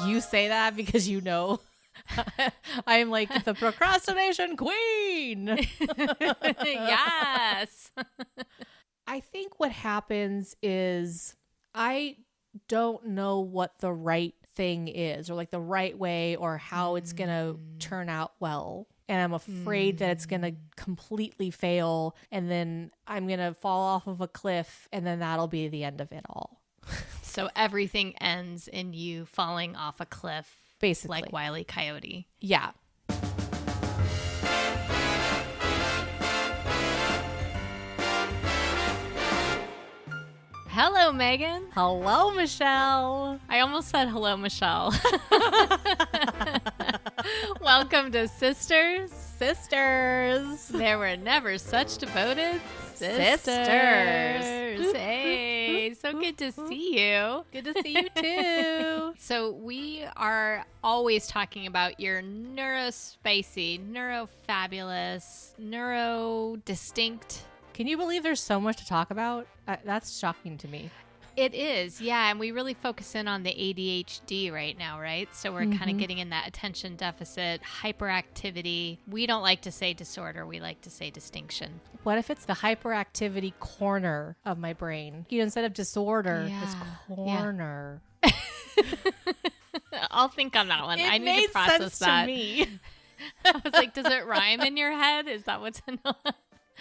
You say that because you know I'm like the procrastination queen. Yes. I think what happens is I don't know what the right thing is, or like the right way, or how it's going to turn out well. And I'm afraid that it's going to completely fail, and then I'm going to fall off of a cliff, and then that'll be the end of it all. So everything ends in you falling off a cliff, basically, like Wile E. Coyote. Yeah. Hello, Megan. Hello, Michelle. I almost said hello, Michelle. Welcome to Sisters. There were never such devoted sisters. Hey, so good to see you. Good to see you too. So we are always talking about your neurospicy, neurofabulous, neurodistinct. Can you believe there's so much to talk about? That's shocking to me. It is, yeah. And we really focus in on the ADHD right now, right? So we're kind of getting in that attention deficit, hyperactivity. We don't like to say disorder. We like to say distinction. What if it's the hyperactivity corner of my brain? Instead of disorder, it's corner. Yeah. I'll think on that one. I need to process that. To me. I was like, does it rhyme in your head? Is that what's in the...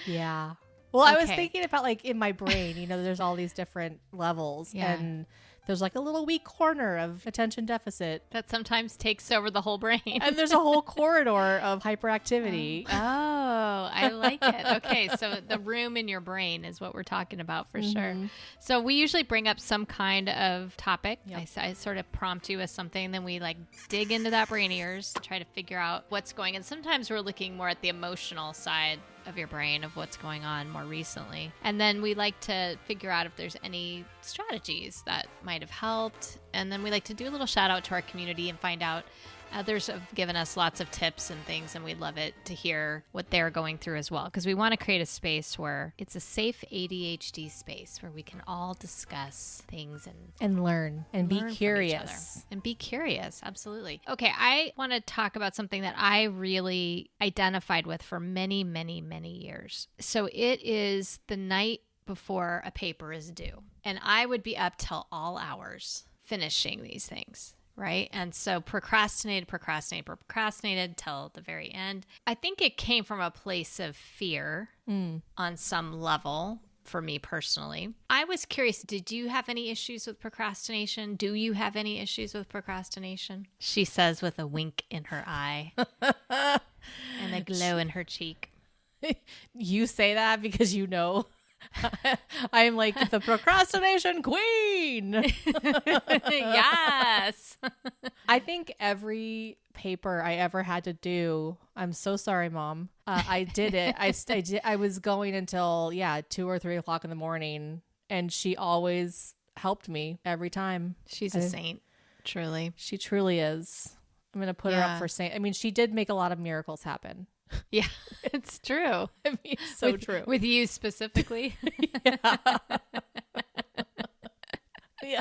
Yeah. Well, okay. I was thinking about like in my brain, there's all these different levels and there's like a little weak corner of attention deficit that sometimes takes over the whole brain. And there's a whole corridor of hyperactivity. Oh, I like it. Okay, so the room in your brain is what we're talking about for sure. So we usually bring up some kind of topic. Yep. I sort of prompt you with something, then we like dig into that brain of yours to try to figure out what's going on. Sometimes we're looking more at the emotional side of your brain, of what's going on more recently. And then we like to figure out if there's any strategies that might have helped. And then we like to do a little shout out to our community and find out. Others have given us lots of tips and things, and we'd love it to hear what they're going through as well, because we want to create a space where it's a safe ADHD space where we can all discuss things and learn and be curious. And be curious, absolutely. Okay, I want to talk about something that I really identified with for many, many, many years. So it is the night before a paper is due, and I would be up till all hours finishing these things. Right. And so procrastinated till the very end. I think it came from a place of fear on some level for me personally. I was curious, did you have any issues with procrastination? Do you have any issues with procrastination? She says with a wink in her eye and a glow in her cheek. You say that because you know. I'm like the procrastination queen. Yes. I think every paper I ever had to do, I'm so sorry, Mom. I did it. I was going until 2 or 3 o'clock in the morning, and she always helped me every time. She's a saint, truly. She truly is. I'm gonna put her up for saint. I mean, she did make a lot of miracles happen. Yeah, it's true. I mean, so true. With you specifically. Yeah. Yeah.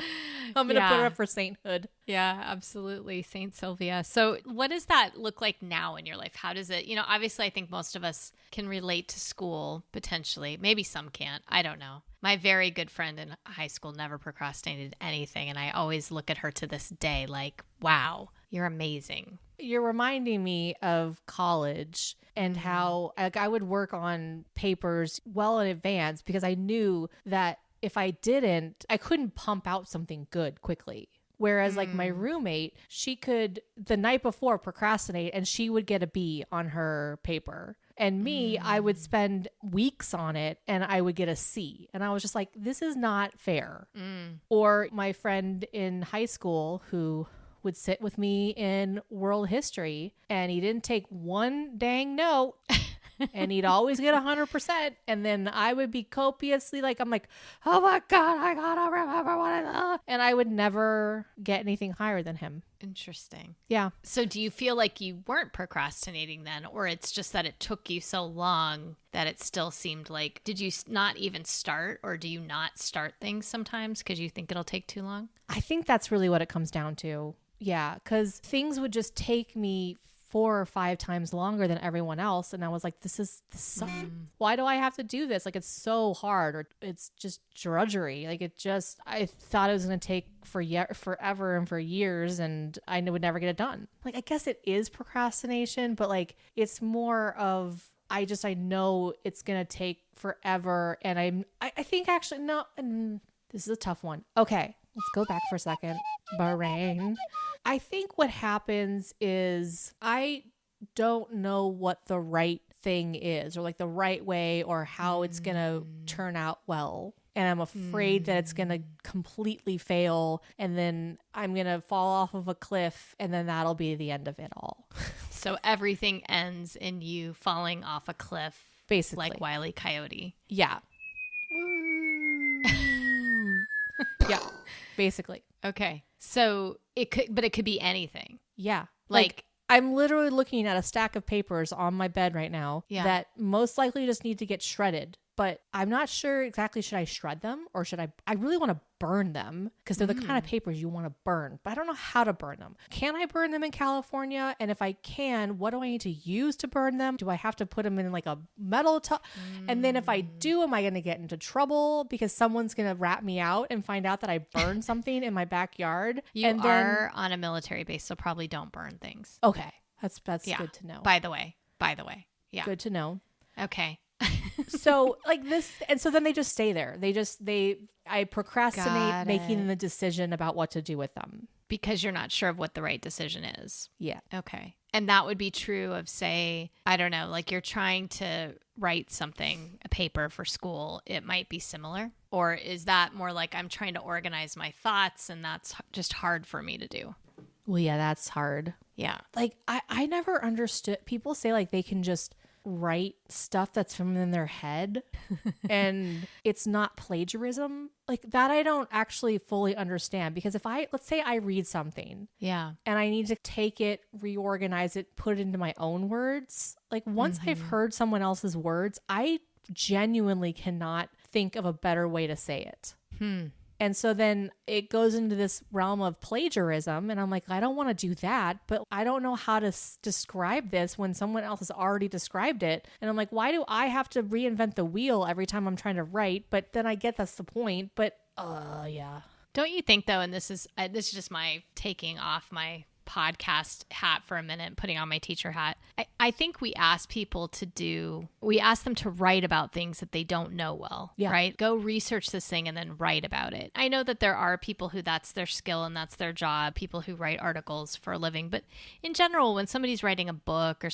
I'm going to put her up for sainthood. Yeah, absolutely. Saint Sylvia. So what does that look like now in your life? How does it, obviously I think most of us can relate to school potentially. Maybe some can't. I don't know. My very good friend in high school never procrastinated anything. And I always look at her to this day like, wow, you're amazing. You're reminding me of college and how I would work on papers well in advance because I knew that if I didn't, I couldn't pump out something good quickly. Whereas like my roommate, she could the night before procrastinate and she would get a B on her paper. And me, I would spend weeks on it and I would get a C. And I was just like, this is not fair. Or my friend in high school who would sit with me in world history and he didn't take one dang note. And he'd always get 100%. And then I would be copiously I'm like, oh my God, I gotta remember what I. And I would never get anything higher than him. Interesting. Yeah. So do you feel like you weren't procrastinating then, or it's just that it took you so long that it still seemed like, did you not even start, or do you not start things sometimes because you think it'll take too long? I think that's really what it comes down to. Yeah, because things would just take me 4 or 5 times longer than everyone else. And I was like, this why do I have to do this? Like, it's so hard, or it's just drudgery. Like, I thought it was going to take forever and for years, and I would never get it done. Like, I guess it is procrastination, but like, it's more of, I know it's going to take forever. And I think actually, no, this is a tough one. Okay, let's go back for a second. Bahrain. I think what happens is I don't know what the right thing is, or like the right way, or how it's going to turn out well. And I'm afraid that it's going to completely fail, and then I'm going to fall off of a cliff, and then that'll be the end of it all. So everything ends in you falling off a cliff. Basically. Like Wile E. Coyote. Yeah. Yeah. Basically. Okay. So it could be anything. Yeah. Like I'm literally looking at a stack of papers on my bed right now that most likely just need to get shredded. But I'm not sure exactly, should I shred them, or should I really want to burn them, because they're the kind of papers you want to burn, but I don't know how to burn them. Can I burn them in California? And if I can, what do I need to use to burn them? Do I have to put them in like a metal tub? And then if I do, am I going to get into trouble because someone's going to rat me out and find out that I burned something in my backyard? You are on a military base, so probably don't burn things. Okay. That's good to know. By the way. Yeah. Good to know. Okay. So like this, and so then they just stay there. I procrastinate making the decision about what to do with them. Because you're not sure of what the right decision is. Yeah. Okay. And that would be true of, say, I don't know, like you're trying to write something, a paper for school. It might be similar. Or is that more like I'm trying to organize my thoughts, and that's just hard for me to do? Well, yeah, that's hard. Yeah. Like I never understood. People say like they can just write stuff that's from in their head and it's not plagiarism. Like that I don't actually fully understand, because if let's say I read something and I need to take it, reorganize it, put it into my own words, like once I've heard someone else's words, I genuinely cannot think of a better way to say it. And so then it goes into this realm of plagiarism. And I'm like, I don't want to do that, but I don't know how to describe this when someone else has already described it. And I'm like, why do I have to reinvent the wheel every time I'm trying to write? But then I get that's the point. But yeah. Don't you think though, and this is just my taking off my podcast hat for a minute, putting on my teacher hat. I think we ask people to write about things that they don't know well, right? Go research this thing and then write about it. I know that there are people who that's their skill and that's their job, people who write articles for a living. But in general, when somebody's writing a book or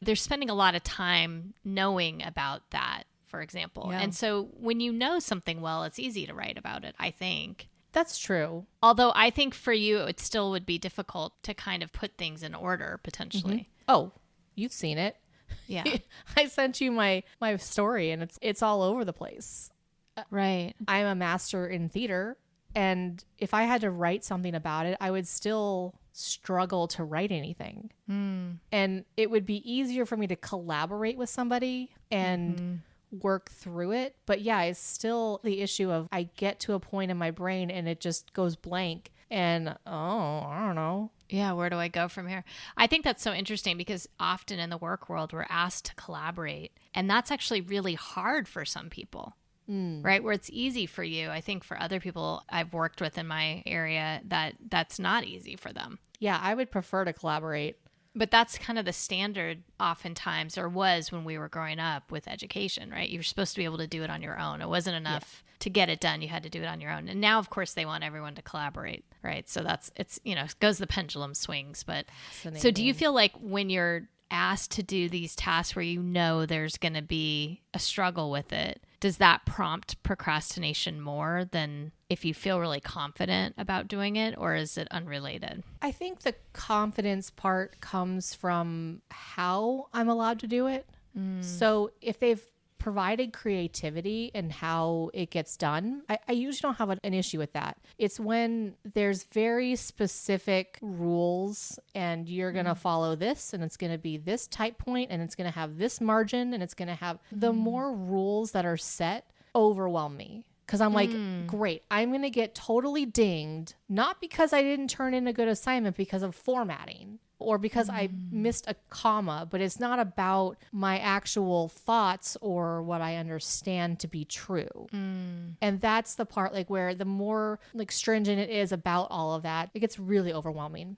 they're spending a lot of time knowing about that, for example. Yeah. And so when you know something well, it's easy to write about it, I think. That's true. Although I think for you, it still would be difficult to kind of put things in order, potentially. Oh, you've seen it. Yeah. I sent you my story, and it's all over the place. Right. I'm a master in theater, and if I had to write something about it, I would still struggle to write anything. And it would be easier for me to collaborate with somebody and work through it. But yeah, it's still the issue of I get to a point in my brain and it just goes blank, and I don't know. Yeah, where do I go from here? I think that's so interesting, because often in the work world we're asked to collaborate, and that's actually really hard for some people. Right? Where it's easy for you, I think for other people I've worked with in my area, that's not easy for them. Yeah, I would prefer to collaborate. But that's kind of the standard oftentimes, or was when we were growing up with education, right? You were supposed to be able to do it on your own. It wasn't enough to get it done. You had to do it on your own. And now, of course, they want everyone to collaborate, right? So it goes the pendulum swings. But so do you feel like when you're asked to do these tasks where you know there's going to be a struggle with it, does that prompt procrastination more than if you feel really confident about doing it, or is it unrelated? I think the confidence part comes from how I'm allowed to do it. So if they've provided creativity and how it gets done, I usually don't have an issue with that. It's when there's very specific rules and you're going to follow this, and it's going to be this type point, and it's going to have this margin, and it's going to have the more rules that are set overwhelm me. Because I'm like, great, I'm going to get totally dinged, not because I didn't turn in a good assignment because of formatting or because I missed a comma, but it's not about my actual thoughts or what I understand to be true. And that's the part like where the more like stringent it is about all of that, it gets really overwhelming.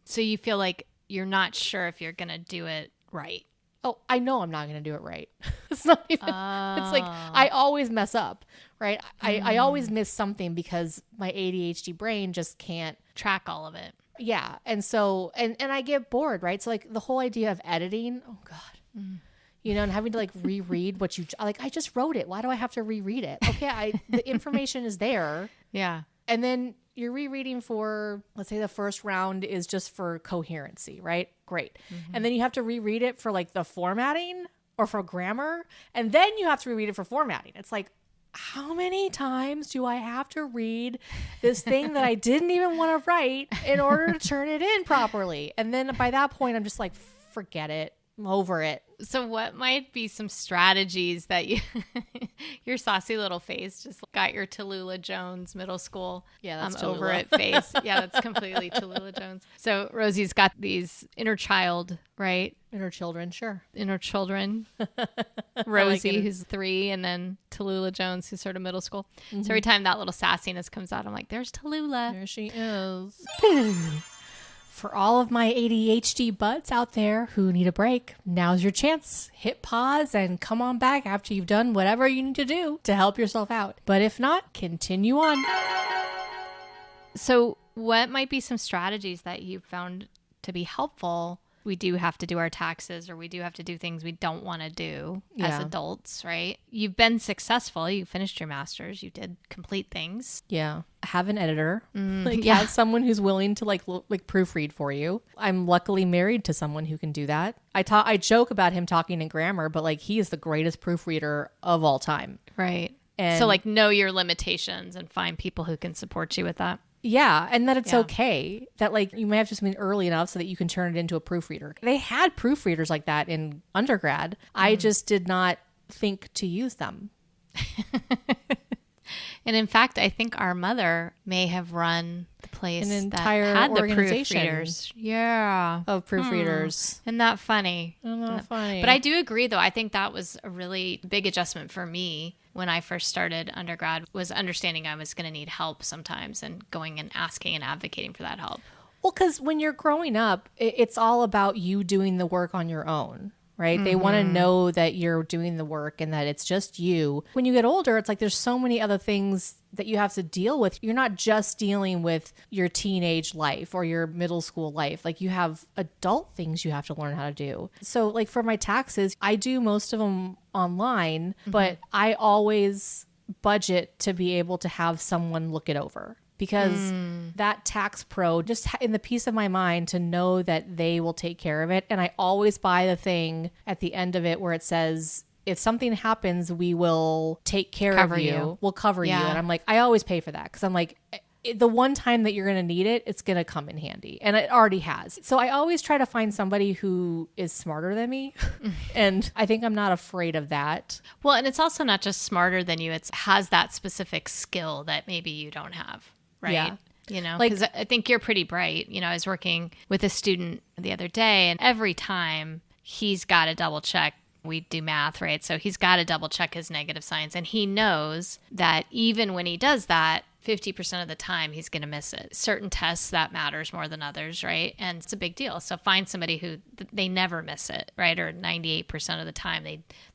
So you feel like you're not sure if you're going to do it right. Oh, I know I'm not going to do it right. It's not even, it's like, I always mess up, right? I always miss something because my ADHD brain just can't track all of it. Yeah. And so, and I get bored, right? So like the whole idea of editing, oh God, you know, and having to like reread what you, like, I just wrote it. Why do I have to reread it? Okay. The information is there. Yeah. And then you're rereading for, let's say the first round is just for coherency, right? Great. And then you have to reread it for like the formatting or for grammar. And then you have to reread it for formatting. It's like, how many times do I have to read this thing that I didn't even want to write in order to turn it in properly? And then by that point, I'm just like, forget it. I'm over it. So what might be some strategies that you, your saucy little face just got your Tallulah Jones middle school that's over it face. Yeah, that's completely Tallulah Jones. So Rosie's got these inner child, right? Inner children, sure. Inner children. Rosie, who's 3, and then Tallulah Jones, who's sort of middle school. So every time that little sassiness comes out, I'm like, there's Tallulah. There she is. For all of my ADHD buds out there who need a break, now's your chance. Hit pause and come on back after you've done whatever you need to do to help yourself out. But if not, continue on. So what might be some strategies that you've found to be helpful? We do have to do our taxes, or we do have to do things we don't want to do as adults, right? You've been successful. You finished your master's. You did complete things. Yeah. Have an editor. Have someone who's willing to like proofread for you. I'm luckily married to someone who can do that. I joke about him talking in grammar, but like he is the greatest proofreader of all time. Right. And so like know your limitations and find people who can support you with that. Yeah, and that it's okay that like you may have just been early enough so that you can turn it into a proofreader. They had proofreaders like that in undergrad. I just did not think to use them. And in fact, I think our mother may have run the place an entire that had the organization proofreaders. Yeah. Of proofreaders. Isn't that funny? Funny. But I do agree, though. I think that was a really big adjustment for me when I first started undergrad, was understanding I was going to need help sometimes and going and asking and advocating for that help. Well, because when you're growing up, it's all about you doing the work on your own. Right? They want to know that you're doing the work and that it's just you. When you get older, it's like there's so many other things that you have to deal with. You're not just dealing with your teenage life or your middle school life. Like you have adult things you have to learn how to do. So like for my taxes, I do most of them online, but I always budget to be able to have someone look it over. Because that tax pro, just in the peace of my mind to know that they will take care of it. And I always buy the thing at the end of it where it says, if something happens, we will take care of you. We'll cover you. And I'm like, I always pay for that. Because I'm like, the one time that you're going to need it, it's going to come in handy. And it already has. So I always try to find somebody who is smarter than me. And I think I'm not afraid of that. Well, and it's also not just smarter than you. It has that specific skill that maybe you don't have. Right. Yeah. You know, because I think you're pretty bright. You know, I was working with a student the other day, and every time he's got to double check. We do math, right? So he's got to double check his negative signs. And he knows that even when he does that, 50% of the time he's going to miss it. Certain tests that matters more than others, right? And it's a big deal. So find somebody who they never miss it, right? Or 98% of the time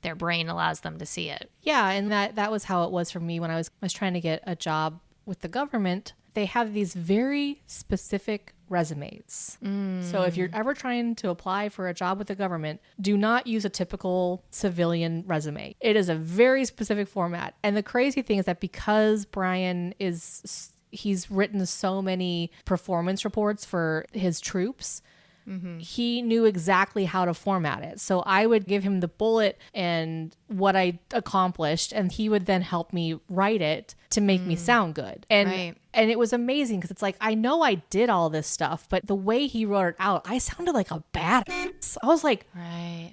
their brain allows them to see it. Yeah. And that was how it was for me when I was trying to get a job with the government. They have these very specific resumes. So if you're ever trying to apply for a job with the government, do not use a typical civilian resume. It is a very specific format. And the crazy thing is that because Brian he's written so many performance reports for his troops, he knew exactly how to format it. So I would give him the bullet and what I accomplished, and he would then help me write it to make me sound good. And it was amazing because it's like, I know I did all this stuff, but the way he wrote it out, I sounded like a badass. I was like,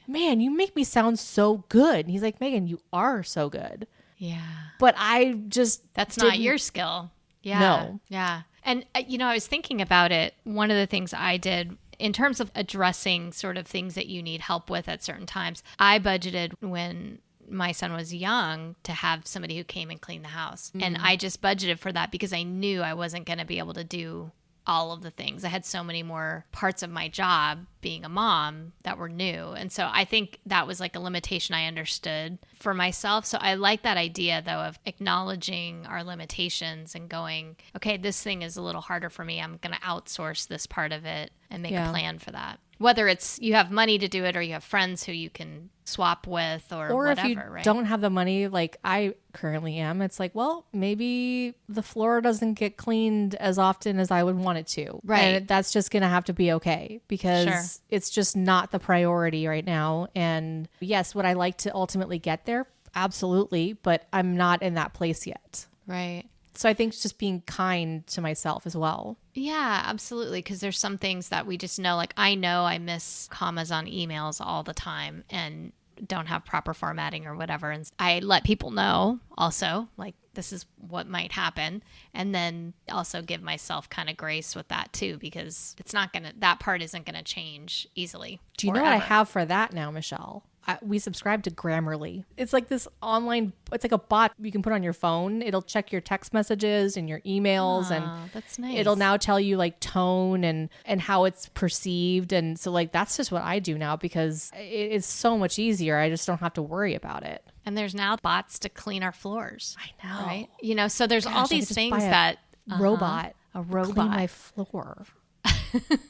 man, you make me sound so good. And he's like, Megan, you are so good. Yeah. But I just That's not your skill. Yeah. No. Yeah. And, I was thinking about it. One of the things I did in terms of addressing sort of things that you need help with at certain times, I budgeted when my son was young to have somebody who came and cleaned the house. And I just budgeted for that because I knew I wasn't going to be able to do all of the things. I had so many more parts of my job being a mom that were new. And so I think that was like a limitation I understood for myself. So I like that idea though of acknowledging our limitations and going, okay, this thing is a little harder for me. I'm going to outsource this part of it and make a plan for that. Whether it's you have money to do it or you have friends who you can swap with or whatever, if you right? don't have the money like I currently am, it's like, well, maybe the floor doesn't get cleaned as often as I would want it to. Right. And that's just going to have to be okay because it's just not the priority right now. And yes, would I like to ultimately get there? Absolutely. But I'm not in that place yet. Right. So I think it's just being kind to myself as well. Yeah, absolutely. Because there's some things that we just know, like I know I miss commas on emails all the time and don't have proper formatting or whatever. And I let people know also, like this is what might happen. And then also give myself kind of grace with that too, because it's not going to, that part isn't going to change easily. Do you know what I have for that now, Michelle? We subscribe to Grammarly. It's like this online, it's like a bot you can put on your phone. It'll check your text messages and your emails and that's nice. It'll now tell you like tone and how it's perceived. And so like, that's just what I do now because it's so much easier. I just don't have to worry about it. And there's now bots to clean our floors. I know. Right? So there's all these things that robot, a robot clean my floor.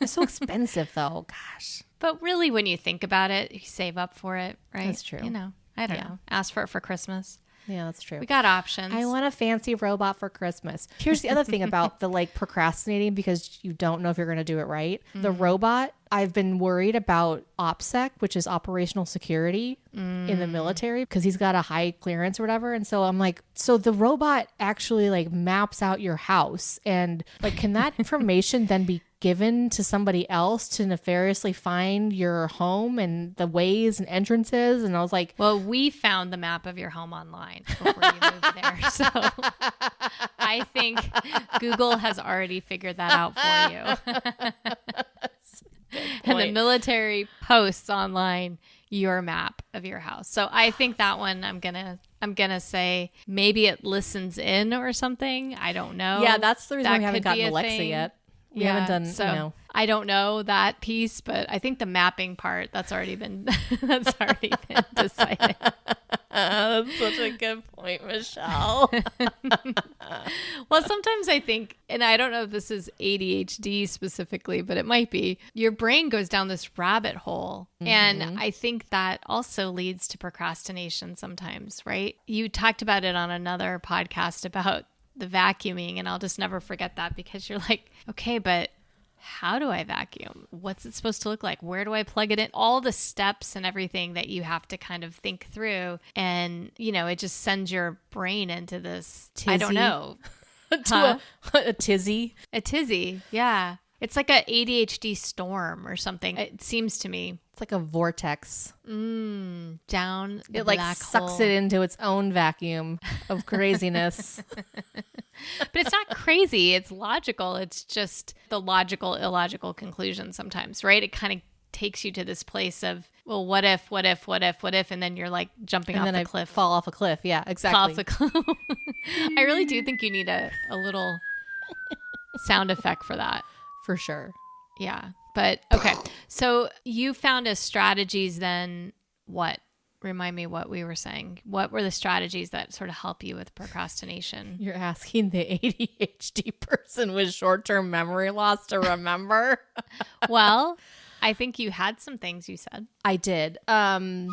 It's so expensive though. Gosh. But really, when you think about it, you save up for it, right? That's true. I don't know. Ask for it for Christmas. Yeah, that's true. We got options. I want a fancy robot for Christmas. Here's the other thing about the like procrastinating because you don't know if you're going to do it right. Mm-hmm. The robot, I've been worried about OPSEC, which is operational security in the military because he's got a high clearance or whatever. And so I'm like, so the robot actually like maps out your house and like, can that information then be given to somebody else to nefariously find your home and the ways and entrances? And I was like, well, we found the map of your home online before you moved there. So I think Google has already figured that out for you. And the military posts online your map of your house. So I think that one I'm gonna say maybe it listens in or something. I don't know. Yeah, that's the reason we haven't gotten Alexa thing. yet. We haven't done, so I don't know that piece, but I think the mapping part that's already been decided. That's such a good point, Michelle. Well, sometimes I think, and I don't know if this is ADHD specifically, but it might be, your brain goes down this rabbit hole. Mm-hmm. And I think that also leads to procrastination sometimes, right? You talked about it on another podcast about the vacuuming, and I'll just never forget that because you're like, okay, but how do I vacuum? What's it supposed to look like? Where do I plug it in? All the steps and everything that you have to kind of think through. And, it just sends your brain into this, tizzy. I don't know. A tizzy. A tizzy, yeah. It's like a ADHD storm or something. It seems to me. It's like a vortex. Down the It like black sucks hole. it into its own vacuum of craziness. But it's not crazy. It's logical. It's just the logical, illogical conclusion sometimes, right? It kind of takes you to this place of, well, what if? And then you're like jumping off the cliff. Fall off a cliff. Yeah, exactly. Fall off the cliff. I really do think you need a little sound effect for that. For sure. Yeah. But okay. So you found as strategies then what? Remind me what we were saying. What were the strategies that sort of help you with procrastination? You're asking the ADHD person with short-term memory loss to remember? Well, I think you had some things you said. I did. I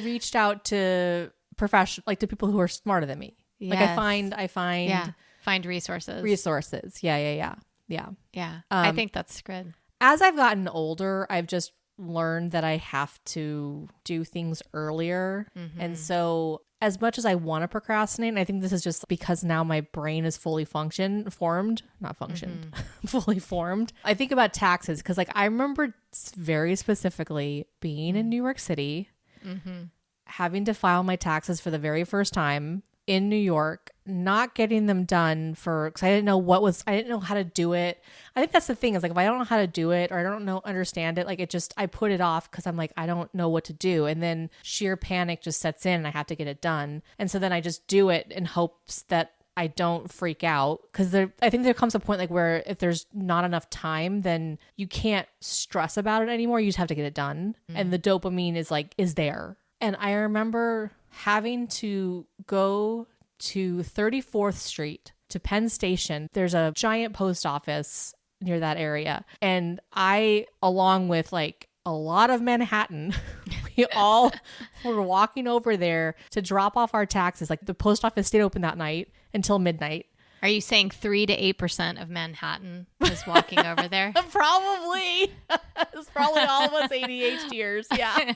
reached out to to people who are smarter than me. Yes. Like I find find resources. Yeah. I think that's good. As I've gotten older, I've just learned that I have to do things earlier. Mm-hmm. And so as much as I want to procrastinate, and I think this is just because now my brain is fully fully formed. I think about taxes because I remember very specifically being in New York City having to file my taxes for the very first time in New York, not getting them done because I didn't know how to do it. I think that's the thing is like, if I don't know how to do it or I don't understand it, like I put it off because I'm like, I don't know what to do. And then sheer panic just sets in and I have to get it done. And so then I just do it in hopes that I don't freak out, because I think there comes a point like where if there's not enough time, then you can't stress about it anymore. You just have to get it done. And the dopamine is there. And I remember having to go to 34th Street to Penn Station. There's a giant post office near that area. And I, along with like a lot of Manhattan, we all were walking over there to drop off our taxes. Like the post office stayed open that night until midnight. Are you saying 3 to 8% of Manhattan was walking over there? Probably. It's probably all of us ADHDers. Yeah.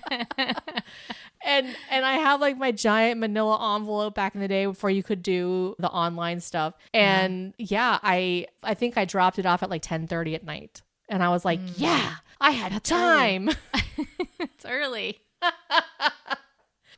And I have like my giant manila envelope back in the day before you could do the online stuff. And I think I dropped it off at like 10:30 at night. And I was like, yeah, I had time. It's early.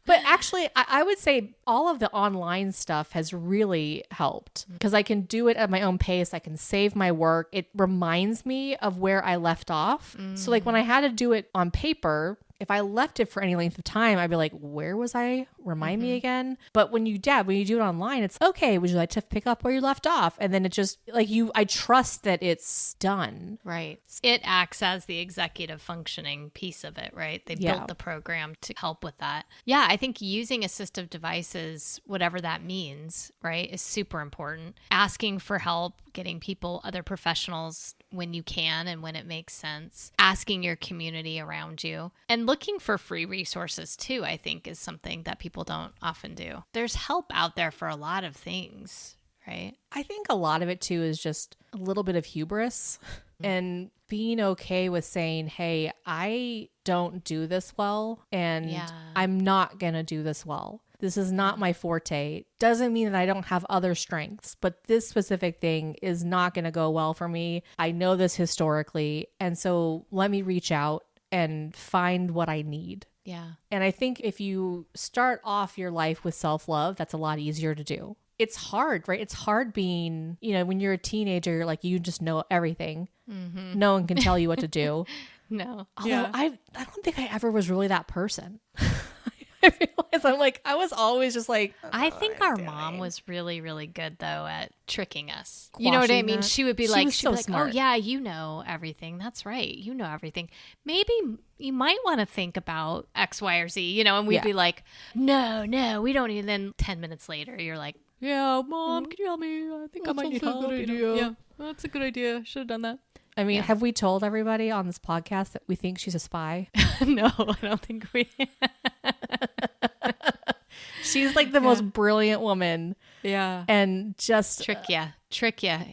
But actually, I would say all of the online stuff has really helped because I can do it at my own pace. I can save my work. It reminds me of where I left off. So like when I had to do it on paper, if I left it for any length of time, I'd be like, where was I? Remind me again. But when you do it online, it's okay. Would you like to pick up where you left off? And then it just I trust that it's done. Right. It acts as the executive functioning piece of it, right? They built the program to help with that. Yeah. I think using assistive devices, whatever that means, right, is super important. Asking for help, getting other professionals when you can and when it makes sense, asking your community around you, and looking for free resources too, I think is something that people don't often do. There's help out there for a lot of things, right? I think a lot of it too is just a little bit of hubris and being okay with saying, hey, I don't do this well and I'm not going to do this well. This is not my forte. Doesn't mean that I don't have other strengths, but this specific thing is not going to go well for me. I know this historically. And so let me reach out and find what I need. Yeah. And I think if you start off your life with self-love, that's a lot easier to do. It's hard, right? It's hard being, when you're a teenager, you're like, you just know everything. Mm-hmm. No one can tell you what to do. No. Although I don't think I ever was really that person. I realize I was always just like, I think our mom was really, really good though at tricking us. You know what I mean? That. She would be smart. oh yeah, you know everything. That's right. You know everything. Maybe you might want to think about X, Y, or Z, and we'd be like, no, we don't. And then 10 minutes later, you're like, yeah, Mom, can you help me? I think I might need help. Good idea. Yeah, that's a good idea. Should have done that. I mean, have we told everybody on this podcast that we think she's a spy? No, I don't think we. She's like the most brilliant woman. Yeah. And just trick you.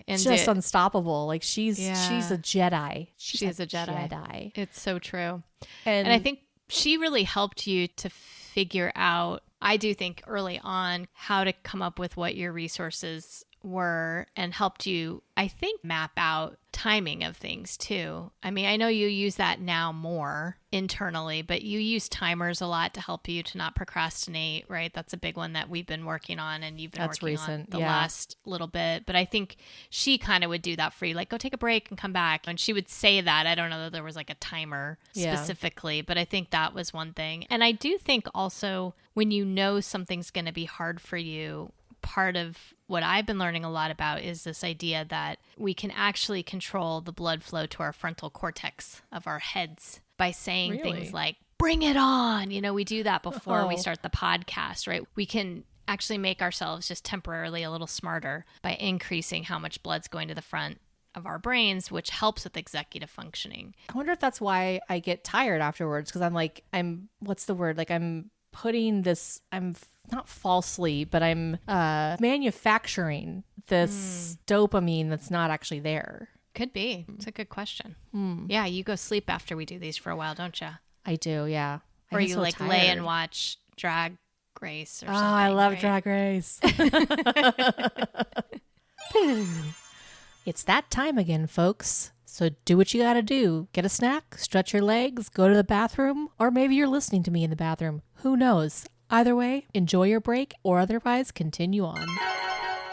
And just unstoppable. Like she's a Jedi. She's a Jedi. It's so true. And I think she really helped you to figure out, I do think early on, how to come up with what your resources were and helped you, I think, map out timing of things too. I mean, I know you use that now more internally, but you use timers a lot to help you to not procrastinate, right? That's a big one that we've been working on and you've been working on the last little bit. But I think she kind of would do that for you, like go take a break and come back. And she would say that. I don't know that there was like a timer specifically, but I think that was one thing. And I do think also when you know something's going to be hard for you, part of what I've been learning a lot about is this idea that we can actually control the blood flow to our frontal cortex of our heads by saying things like, bring it on. We do that before we start the podcast, right? We can actually make ourselves just temporarily a little smarter by increasing how much blood's going to the front of our brains, which helps with executive functioning. I wonder if that's why I get tired afterwards, because I'm what's the word? Like I'm putting this, I'm not falsely, but I'm manufacturing this dopamine that's not actually there. Could be. It's a good question. Yeah, you go sleep after we do these for a while, don't you? I do, yeah. Or you like tired. Lay and watch Drag Race or something. Oh, I love Drag Race. It's that time again, folks. So do what you got to do. Get a snack, stretch your legs, go to the bathroom, or maybe you're listening to me in the bathroom. Who knows? Either way, enjoy your break or otherwise continue on.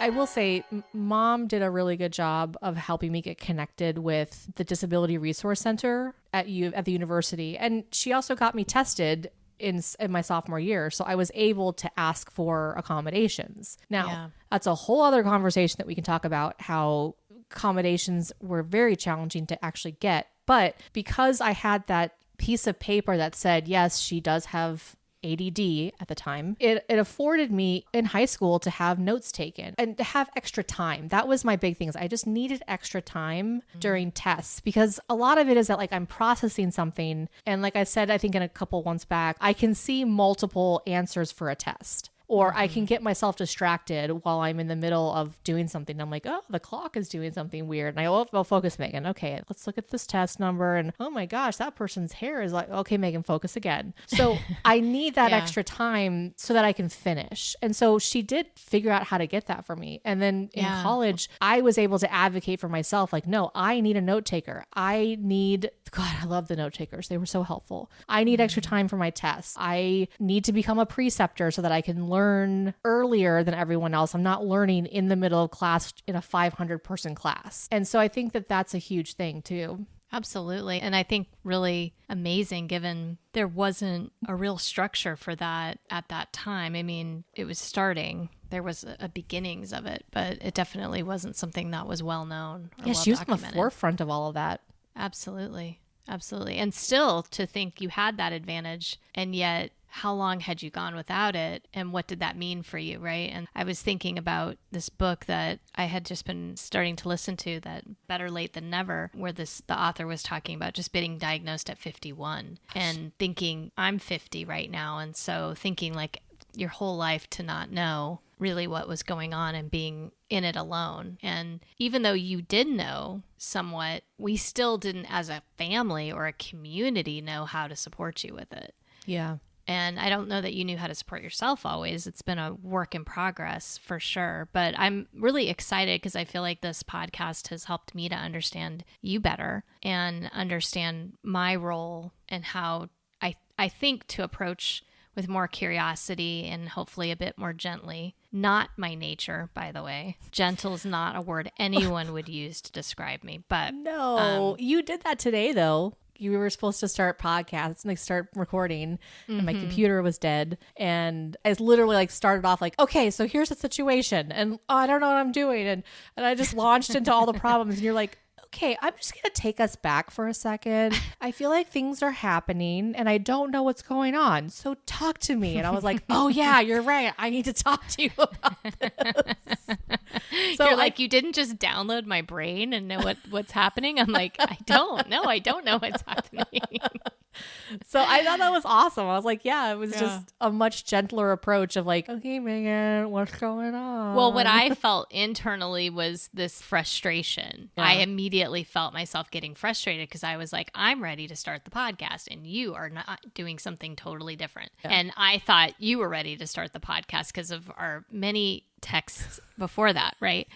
I will say mom did a really good job of helping me get connected with the Disability Resource Center at the university. And she also got me tested in my sophomore year. So I was able to ask for accommodations. Now, that's a whole other conversation that we can talk about, how accommodations were very challenging to actually get. But because I had that piece of paper that said, yes, she does have ADD at the time, it afforded me in high school to have notes taken and to have extra time. That was my big thing. I just needed extra time during tests, because a lot of it is that like I'm processing something. And like I said, I think in a couple ones back, I can see multiple answers for a test. Or I can get myself distracted while I'm in the middle of doing something. I'm like, oh, the clock is doing something weird. And I go, oh, focus, Megan. Okay, let's look at this test number. And oh my gosh, that person's hair is like, okay, Megan, focus again. So I need that extra time so that I can finish. And so she did figure out how to get that for me. And then in college, I was able to advocate for myself. Like, no, I need a note taker. I love the note takers. They were so helpful. I need extra time for my tests. I need to become a preceptor so that I can learn earlier than everyone else. I'm not learning in the middle of class in a 500 person class. And so I think that that's a huge thing too. Absolutely. And I think really amazing, given there wasn't a real structure for that at that time. I mean, it was starting. There was a beginnings of it, but it definitely wasn't something that was well known. She was on the forefront of all of that. Absolutely. Absolutely. And still to think you had that advantage, and yet how long had you gone without it, and what did that mean for you, right? And I was thinking about this book that I had just been starting to listen to, that Better Late Than Never, where the author was talking about just being diagnosed at 51 and thinking, I'm 50 right now. And so thinking like your whole life to not know really what was going on and being in it alone. And even though you did know somewhat, we still didn't as a family or a community know how to support you with it. Yeah. And I don't know that you knew how to support yourself always. It's been a work in progress for sure. But I'm really excited because I feel like this podcast has helped me to understand you better and understand my role and how I think to approach with more curiosity and hopefully a bit more gently. Not my nature, by the way. Gentle is not a word anyone would use to describe me. But no, you did that today though. You were supposed to start podcasts and start recording, and my computer was dead. And I literally like started off like, okay, so here's the situation, and I don't know what I'm doing, and I just launched into all the problems. And you're like, okay, I'm just gonna take us back for a second. I feel like things are happening, and I don't know what's going on. So talk to me. And I was like, oh yeah, you're right. I need to talk to you about this. So you're like, you didn't just download my brain and know what's happening? I'm like, I don't know what's happening. So I thought that was awesome. I was like, yeah, it was just a much gentler approach of like, okay, Megan, what's going on? Well, what I felt internally was this frustration. Yeah. I immediately felt myself getting frustrated because I was like, I'm ready to start the podcast and you are not doing something totally different. Yeah. And I thought you were ready to start the podcast because of our many texts before that, right?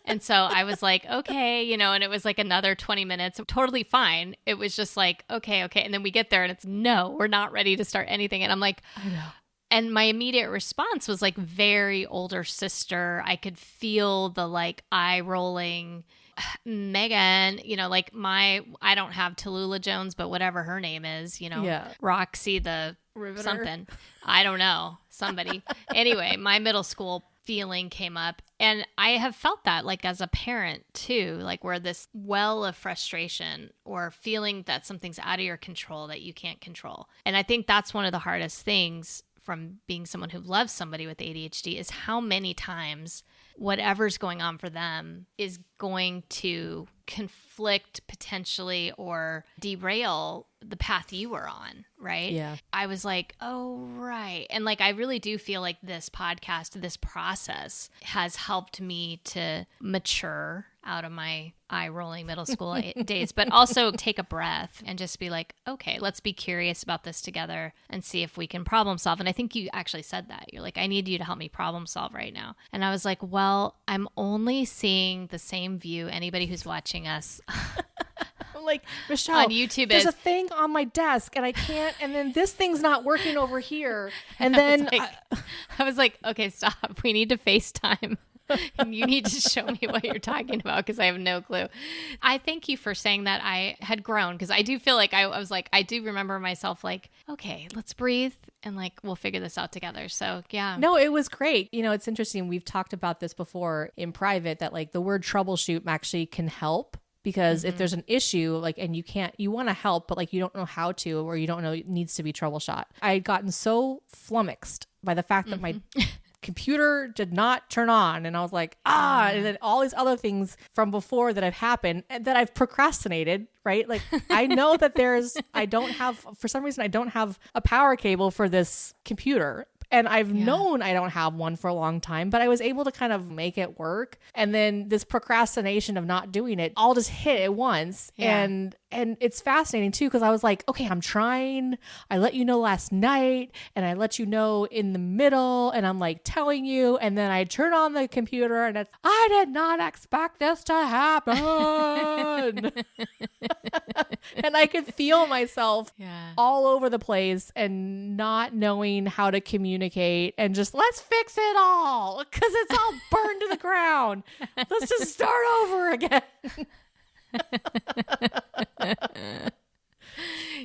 And so I was like, okay, and it was like another 20 minutes, totally fine. It was just like, okay. And then we get there and it's, no, we're not ready to start anything. And I'm like, I know. And my immediate response was like very older sister. I could feel the like eye rolling, Megan, like I don't have Tallulah Jones, but whatever her name is, Roxy the Riveter. Something. I don't know. Somebody. Anyway, my middle school feeling came up, and I have felt that like as a parent too, like where this well of frustration or feeling that something's out of your control that you can't control. And I think that's one of the hardest things from being someone who loves somebody with ADHD is how many times whatever's going on for them is going to conflict potentially or derail the path you were on, right? Yeah. I was like, oh, right. And like, I really do feel like this podcast, this process has helped me to mature out of my eye-rolling middle school days, but also take a breath and just be like, okay, let's be curious about this together and see if we can problem solve. And I think you actually said that. You're like, I need you to help me problem solve right now. And I was like, well, I'm only seeing the same view. Anybody who's watching us I'm like, Michelle, on YouTube there's a thing on my desk and I can't, and then this thing's not working over here. And then I was like, okay, stop. We need to FaceTime. And you need to show me what you're talking about because I have no clue. I thank you for saying that I had grown because I do feel like I was like, I do remember myself like, okay, let's breathe and like, we'll figure this out together. So yeah. No, it was great. You know, it's interesting. We've talked about this before in private that like the word troubleshoot actually can help. Because if there's an issue, like, and you want to help, but like you don't know how to, or you don't know it needs to be troubleshot. I had gotten so flummoxed by the fact that my computer did not turn on, and I was like, and then all these other things from before that have happened and that I've procrastinated, right? Like I know that for some reason I don't have a power cable for this computer. And I've known I don't have one for a long time, but I was able to kind of make it work. And then this procrastination of not doing it all just hit at once. Yeah. And it's fascinating too, because I was like, okay, I'm trying. I let you know last night and I let you know in the middle and I'm like telling you. And then I turn on the computer and I did not expect this to happen. And I could feel myself all over the place and not knowing how to communicate and just let's fix it all because it's all burned to the ground. Let's just start over again.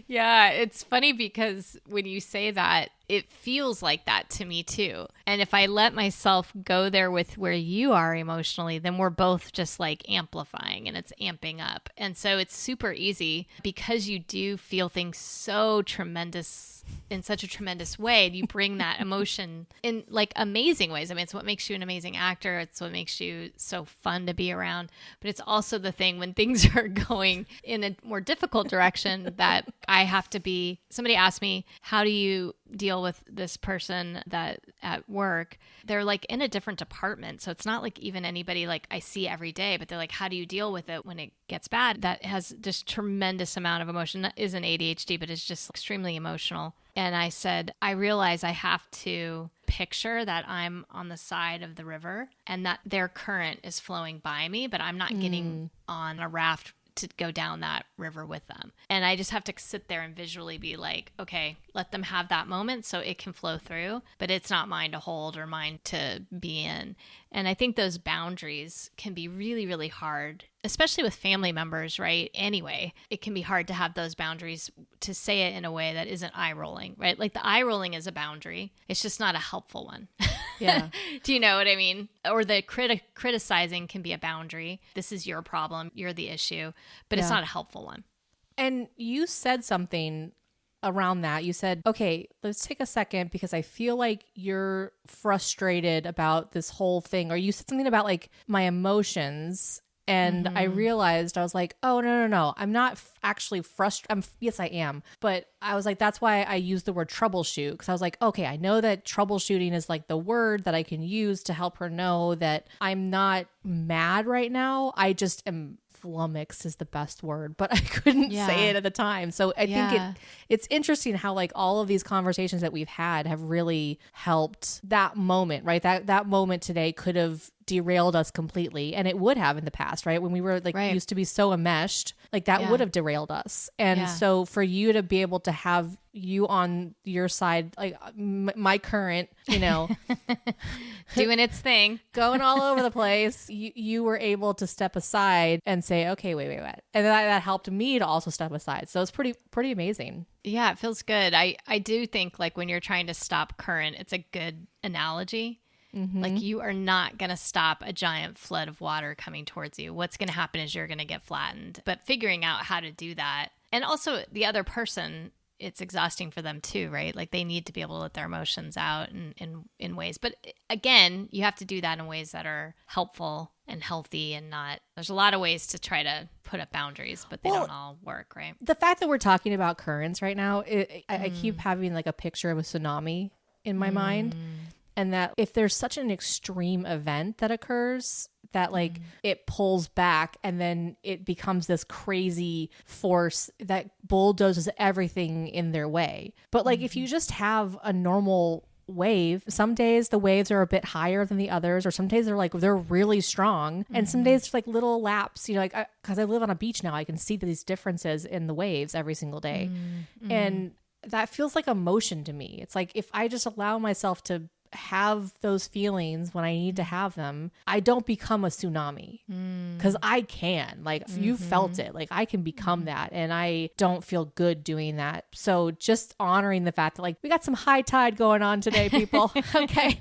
Yeah, it's funny because when you say that, it feels like that to me too. And if I let myself go there with where you are emotionally, then we're both just like amplifying and it's amping up. And so it's super easy because you do feel things so tremendous in such a tremendous way. You bring that emotion in like amazing ways. I mean, it's what makes you an amazing actor. It's what makes you so fun to be around. But it's also the thing when things are going in a more difficult direction that I have to be. Somebody asked me, how do you deal with this person that at work? They're like in a different department. So it's not like even anybody like I see every day, but they're like, how do you deal with it when it gets bad? That has just tremendous amount of emotion. That isn't ADHD, but it's just extremely emotional. And I said, I realize I have to picture that I'm on the side of the river and that their current is flowing by me, but I'm not getting on a raft to go down that river with them. And I just have to sit there and visually be like, okay, let them have that moment so it can flow through, but it's not mine to hold or mine to be in. And I think those boundaries can be really, really hard, especially with family members, right? Anyway, it can be hard to have those boundaries, to say it in a way that isn't eye rolling, right? Like the eye rolling is a boundary. It's just not a helpful one. Yeah. Do you know what I mean? Or the criticizing can be a boundary. This is your problem. You're the issue, but it's not a helpful one. And you said something around that. You said, okay, let's take a second because I feel like you're frustrated about this whole thing. Or you said something about like my emotions. And I realized, I was like, oh, no. I'm not actually frustrated. Yes, I am. But I was like, that's why I used the word troubleshoot. Because I was like, okay, I know that troubleshooting is like the word that I can use to help her know that I'm not mad right now. I just am flummoxed is the best word, but I couldn't say it at the time. So I think it's interesting how like all of these conversations that we've had have really helped that moment, right? That moment today could have derailed us completely, and it would have in the past, right? When we were like used to be so enmeshed, like that would have derailed us. And so for you to be able to have you on your side, like my current, you know, doing its thing, going all over the place, you were able to step aside and say, okay, wait. And that helped me to also step aside. So it's pretty amazing. Yeah, it feels good. I do think like when you're trying to stop current, it's a good analogy. Like you are not going to stop a giant flood of water coming towards you. What's going to happen is you're going to get flattened. But figuring out how to do that, and also the other person, it's exhausting for them too, right? Like they need to be able to let their emotions out in ways. But again, you have to do that in ways that are helpful and healthy and not, there's a lot of ways to try to put up boundaries, but they don't all work, right? The fact that we're talking about currents right now, I keep having like a picture of a tsunami in my mind. And that if there's such an extreme event that occurs, that like it pulls back and then it becomes this crazy force that bulldozes everything in their way. But like if you just have a normal wave. Some days the waves are a bit higher than the others, or some days they're really strong. And some days it's like little laps, because I live on a beach now, I can see these differences in the waves every single day. And that feels like emotion to me. It's like, if I just allow myself to have those feelings when I need to have them, I don't become a tsunami, because I can, you felt it, I can become that, and I don't feel good doing that. So just honoring the fact that we got some high tide going on today, people. Okay.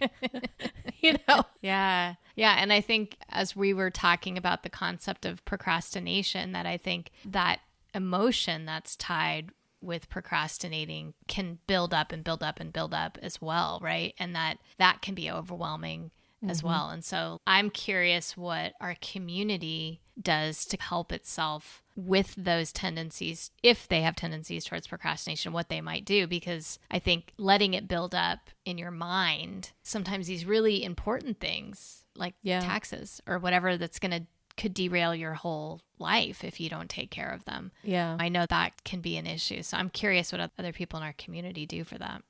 Yeah. And I think as we were talking about the concept of procrastination, that I think that emotion that's tied with procrastinating can build up and build up and build up as well, right? And that can be overwhelming as well. And so I'm curious what our community does to help itself with those tendencies, if they have tendencies towards procrastination, what they might do, because I think letting it build up in your mind, sometimes these really important things like taxes or whatever could derail your whole life if you don't take care of them. Yeah. I know that can be an issue. So I'm curious what other people in our community do for that.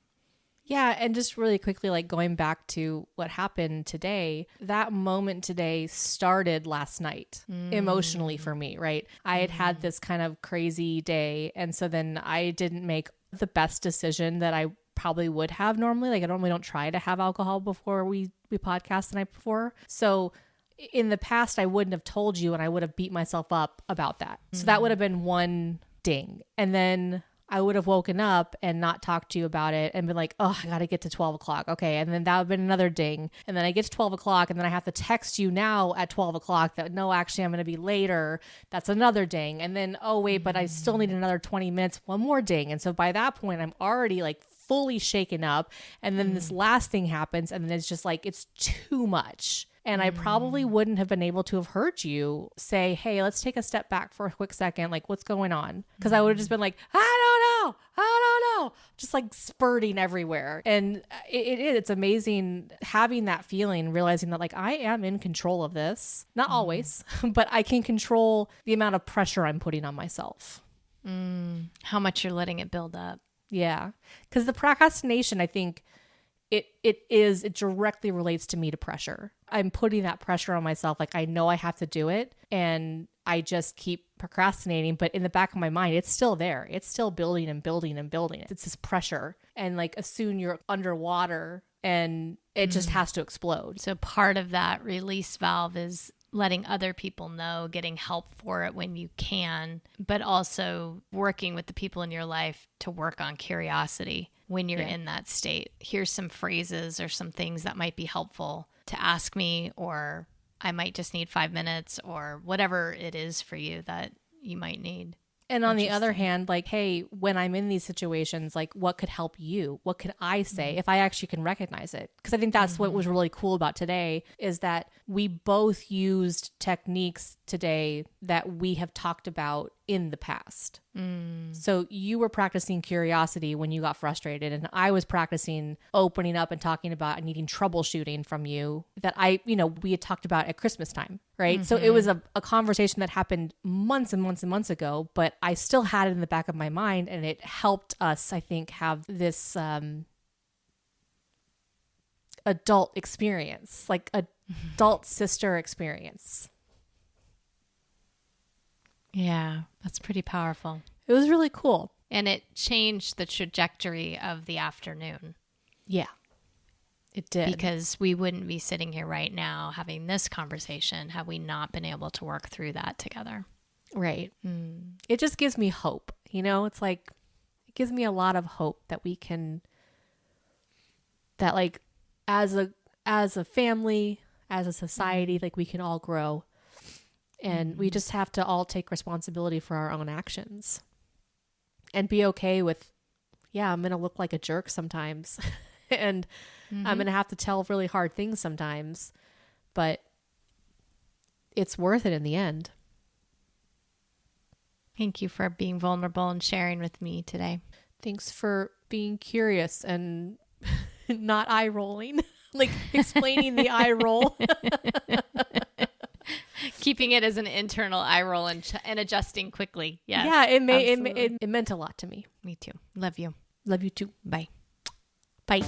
Yeah. And just really quickly, going back to what happened today, that moment today started last night emotionally for me, right? I had this kind of crazy day. And so then I didn't make the best decision that I probably would have normally. I normally don't try to have alcohol before we podcast the night before. So in the past, I wouldn't have told you, and I would have beat myself up about that. So that would have been one ding. And then I would have woken up and not talked to you about it and been like, oh, I got to get to 12 o'clock. Okay. And then that would have been another ding. And then I get to 12 o'clock and then I have to text you now at 12 o'clock that, no, actually I'm going to be later. That's another ding. And then, oh, wait, but I still need another 20 minutes, one more ding. And so by that point, I'm already fully shaken up. And then this last thing happens. And then it's just it's too much. And I probably wouldn't have been able to have heard you say, hey, let's take a step back for a quick second. What's going on? Because I would have just been I don't know. Just spurting everywhere. And it's amazing having that feeling, realizing that I am in control of this. Not always, but I can control the amount of pressure I'm putting on myself. How much you're letting it build up. Yeah. Because the procrastination, I think, it directly relates to me to pressure. I'm putting that pressure on myself. I know I have to do it, and I just keep procrastinating, but in the back of my mind, it's still there. It's still building and building and building. It's this pressure. And as soon you're underwater and it just has to explode. So part of that release valve is letting other people know, getting help for it when you can, but also working with the people in your life to work on curiosity when you're in that state. Here's some phrases or some things that might be helpful to ask me, or I might just need 5 minutes, or whatever it is for you that you might need. And on the other hand, hey, when I'm in these situations, what could help you? What could I say if I actually can recognize it? Because I think that's what was really cool about today, is that we both used techniques today that we have talked about in the past. So you were practicing curiosity when you got frustrated, and I was practicing opening up and talking about needing troubleshooting from you that we had talked about at Christmas time, right? So it was a conversation that happened months and months and months ago, but I still had it in the back of my mind, and it helped us, I think, have this adult experience, adult sister experience. Yeah, that's pretty powerful. It was really cool. And it changed the trajectory of the afternoon. Yeah, it did. Because we wouldn't be sitting here right now having this conversation had we not been able to work through that together. Right. It just gives me hope. It's it gives me a lot of hope that we can, that as a family, as a society, we can all grow. And we just have to all take responsibility for our own actions and be okay with, I'm going to look like a jerk sometimes and I'm going to have to tell really hard things sometimes, but it's worth it in the end. Thank you for being vulnerable and sharing with me today. Thanks for being curious and not eye rolling, explaining the eye roll. Keeping it as an internal eye roll and adjusting quickly. Yes. Yeah, it meant a lot to me. Me too. Love you. Love you too. Bye. Bye.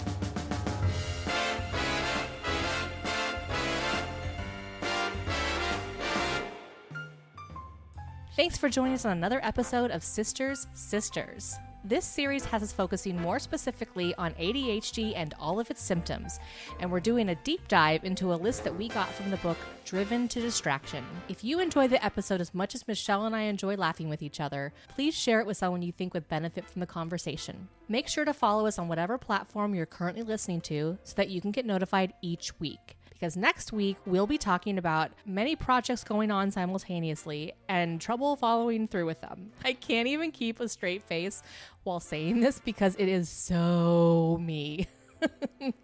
Thanks for joining us on another episode of Sisters. This series has us focusing more specifically on ADHD and all of its symptoms, and we're doing a deep dive into a list that we got from the book Driven to Distraction. If you enjoy the episode as much as Michelle and I enjoy laughing with each other, please share it with someone you think would benefit from the conversation. Make sure to follow us on whatever platform you're currently listening to so that you can get notified each week. Because next week, we'll be talking about many projects going on simultaneously and trouble following through with them. I can't even keep a straight face while saying this because it is so me.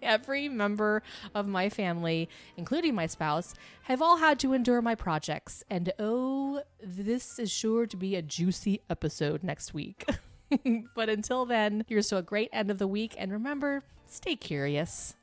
Every member of my family, including my spouse, have all had to endure my projects. And oh, this is sure to be a juicy episode next week. But until then, here's to a great end of the week. And remember, stay curious.